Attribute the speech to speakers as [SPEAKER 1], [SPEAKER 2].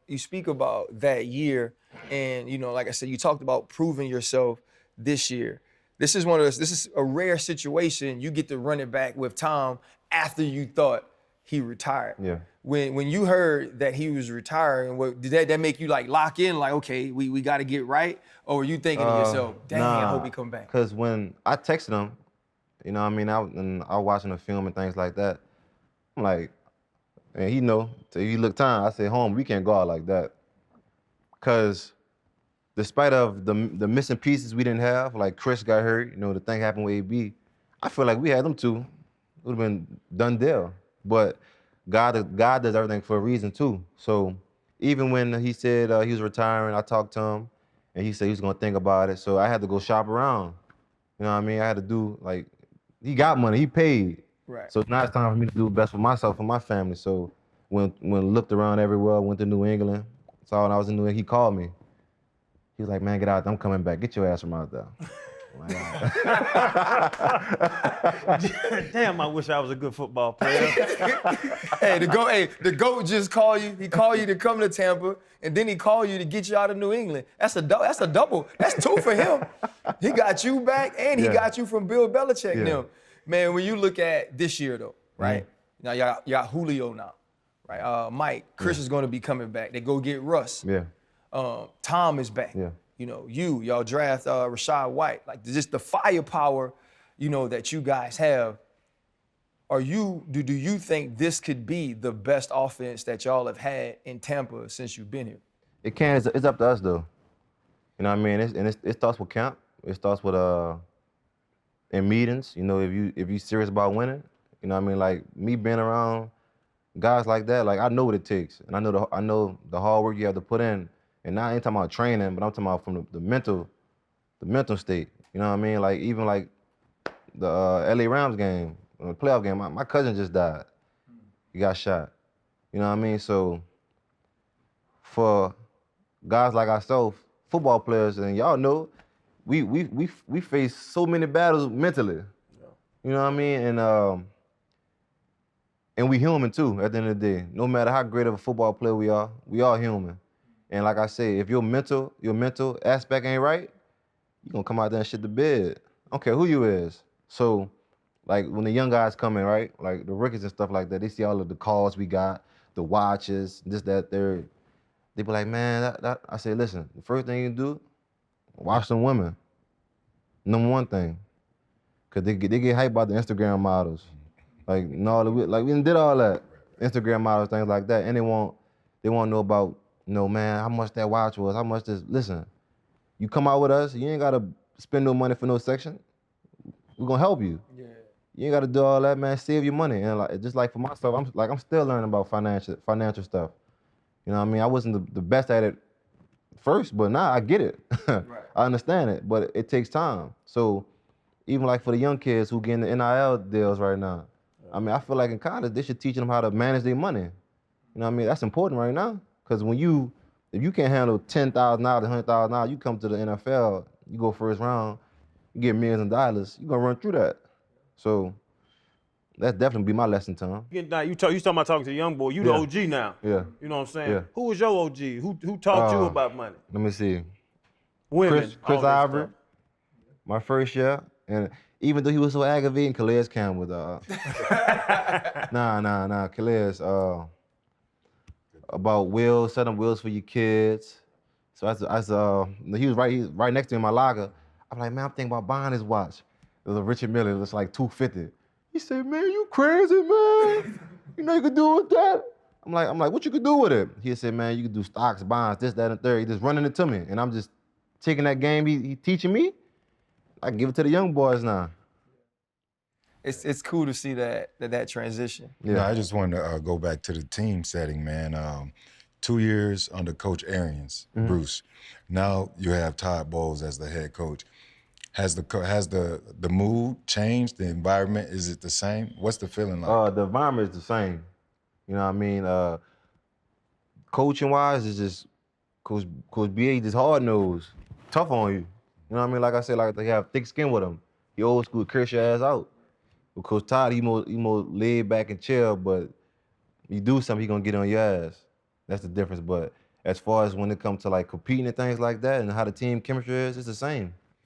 [SPEAKER 1] that year, and like I said, you talked about proving yourself this year. This is a rare situation. You get to run it back with Tom after you thought he retired.
[SPEAKER 2] Yeah.
[SPEAKER 1] When you heard that he was retiring, did that make you like lock in, like, okay, we got to get right? Or were you thinking to yourself, dang, I hope he come back?
[SPEAKER 2] Because when I texted him, I was watching the film and things like that, I'm like, and he know, so he looked time, I said, home, we can't go out like that. Because despite of the missing pieces we didn't have, like Chris got hurt, the thing happened with AB, I feel like we had them two, it would have been done deal. But God does everything for a reason too. So even when he said he was retiring, I talked to him, and he said he was gonna think about it. So I had to go shop around. You know what I mean? I had to do, like, he got money, he paid.
[SPEAKER 1] Right.
[SPEAKER 2] So now it's time for me to do the best for myself and my family. So when looked around everywhere, went to New England, saw when I was in New England, he called me. He was like, man, get out there, I'm coming back. Get your ass from out there.
[SPEAKER 3] Damn, I wish I was a good football player.
[SPEAKER 1] Hey, the GOAT just called you. He called you to come to Tampa, and then he called you to get you out of New England. That's a double. That's two for him. He got you back, and he got you from Bill Belichick now. Man, when you look at this year, though, right? Now, y'all got Julio now, right? Mike, Chris is going to be coming back. They go get Russ.
[SPEAKER 2] Yeah.
[SPEAKER 1] Tom is back.
[SPEAKER 2] Yeah.
[SPEAKER 1] Y'all draft Rashad White. Like, just the firepower, that you guys have. Do you think this could be the best offense that y'all have had in Tampa since you've been here?
[SPEAKER 2] It can. It's up to us, though. You know what I mean? It starts with camp. It starts with in meetings. If you serious about winning. You know what I mean? Like, me being around guys like that, like, I know what it takes, and I know the hard work you have to put in. And now I ain't talking about training, but I'm talking about from the mental state. You know what I mean? Like, even like the LA Rams game, the playoff game, my cousin just died. He got shot. You know what I mean? So for guys like ourselves, football players, and y'all know, we face so many battles mentally. Yeah. You know what I mean? And we human too, at the end of the day. No matter how great of a football player we are human. And like I say, if your mental aspect ain't right, you gonna come out there and shit the bed. I don't care who you is. So, like, when the young guys come in, right, like the rookies and stuff like that, they see all of the calls we got, the watches, this, that, third. They be like, man, that. I say, listen, the first thing you do, watch some women. Number one thing. Cause they get hyped about the Instagram models. Like, we did all that. Instagram models, things like that. And they want to know about, man, how much that watch was, how much this. Listen, you come out with us, you ain't got to spend no money for no section. We're going to help you. Yeah. You ain't got to do all that, man. Save your money. And like, just like for myself, I'm still learning about financial stuff. You know what I mean? I wasn't the best at it first, but now I get it. Right. I understand it, but it takes time. So even like for the young kids who getting the NIL deals right now, I mean, I feel like in college, they should teach them how to manage their money. You know what I mean? That's important right now. Because if you can't handle $10,000, $100,000, you come to the NFL, you go first round, you get millions of dollars, you're going to run through that. So that's definitely be my lesson, Tom.
[SPEAKER 3] You talking about talking to the young boy. You the OG now.
[SPEAKER 2] Yeah.
[SPEAKER 3] You know what I'm saying?
[SPEAKER 2] Yeah.
[SPEAKER 3] Who was your OG? Who taught you about money?
[SPEAKER 2] Let me see.
[SPEAKER 3] Women.
[SPEAKER 2] Chris Ivory, my first year. And even though he was so aggravating, Calais Campbell, Calais, about wheels, setting wheels for your kids. So he was right next to me in my locker. I'm like, man, I'm thinking about buying this watch. It was a Richard Mille, it's like $250. He said, man, you crazy, man. You know you could do with that? I'm like, what you could do with it? He said, man, you could do stocks, bonds, this, that, and third. He just running it to me. And I'm just taking that game he teaching me. I can give it to the young boys now.
[SPEAKER 1] It's cool to see that transition.
[SPEAKER 4] Yeah, I just wanted to go back to the team setting, man. 2 years under Coach Arians, Bruce. Now you have Todd Bowles as the head coach. Has the mood changed? The environment, is it the same? What's the feeling like?
[SPEAKER 2] The environment is the same. You know what I mean? Coaching wise, it's just Coach B.A. just hard nosed, tough on you. You know what I mean? Like I said, like they have thick skin with him. He old school, curse your ass out. With Coach Todd, he more laid back and chill, but you do something, he gonna get on your ass. That's the difference. But as far as when it comes to like competing and things like that and how the team chemistry is, it's the same.